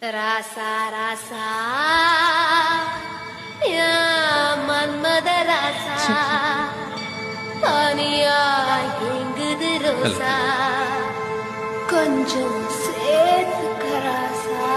ராசா ராசா யா மன்மத ராசா பானியா எங்குது ரோசா கொஞ்சம் சேர்த்துக்க ராசா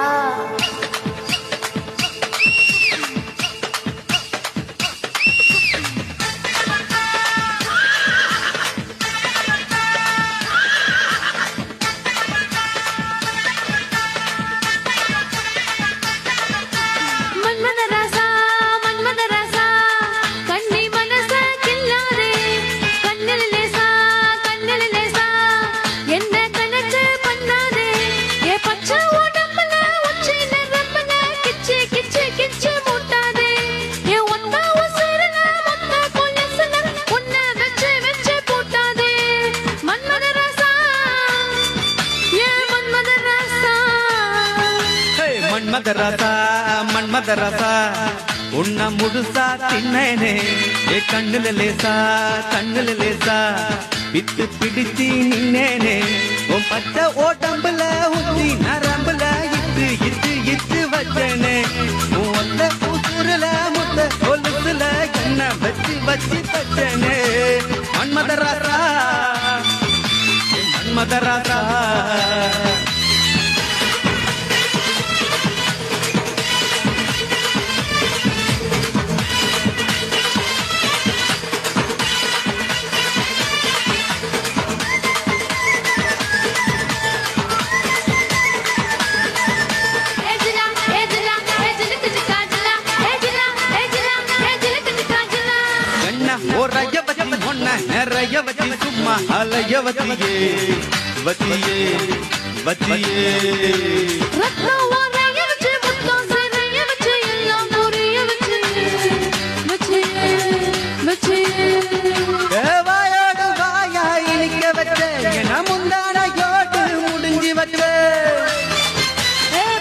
மன்மதராசா மன்மதராசா உன்ன முழுசா தின்னேனே ஏ கண்ணுல லேசா வித்து பிடிச்சி நின்னேனே உன் பச்சை ஓட்டம்புல ஊத்தி நரம்புல இட்டு வச்சேனே உன் ஒத்த உசுருல முத்த கொலுசுல என்ன வச்சு தச்சேனே மன்மதராசா மன்மதராசா நிறைய வச்சி சும்மா அலைய வச்சியே வாயோடு வாயா இனிக்க வச்ச என முந்தானையோடு முடிஞ்சு வச்ச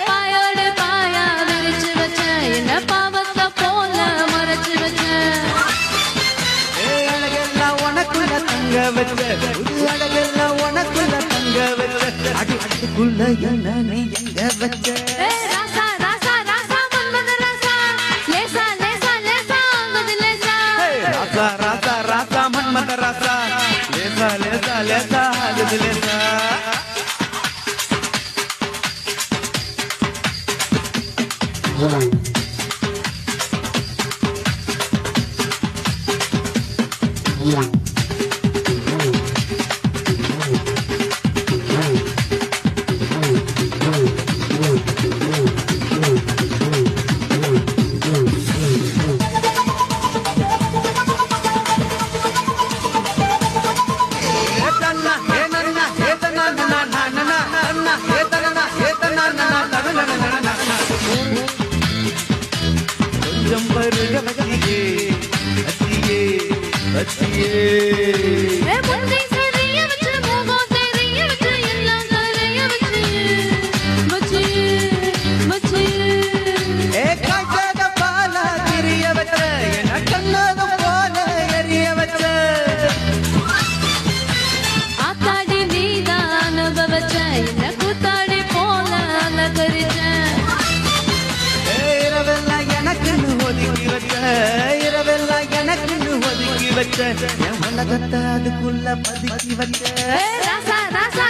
பாயோடு பாயா விரிச்சு வச்ச என்ன பாவத்தை போல மறைச்சு வச்ச தங்க வச்ச அழகெல்லாம் உனக்குள்ள தங்க வச்ச அதுக்குள்ள என்ன நீ எங்க வச்ச ராசா ராசா ராசா மன்மத ராசா லேசா லேசா லேசா ஆகுது லேசா ராசா ராசா ராசா மன்மத ராசா லேசா ஆகுது லேசா கொஞ்சம் பருக வச்சியே முந்தை சரிய வச்சு மூகம் தெரிய வச்சு எல்லாம் கரைய வச்சு காய்ச்சத பால திரிய வச்ச என கண்ணதும் போல எரிய வச்ச ஆத்தாடி நீதான் அனுபவச்ச என்ன கூத்தாடி போல அலங்கரிச்ச இரவெல்லாம் எனக்குன்னு ஒதுக்கி வச்ச என் உலகத்தை அதுக்குள்ள பதுக்கி வச்ச ராசா ராசா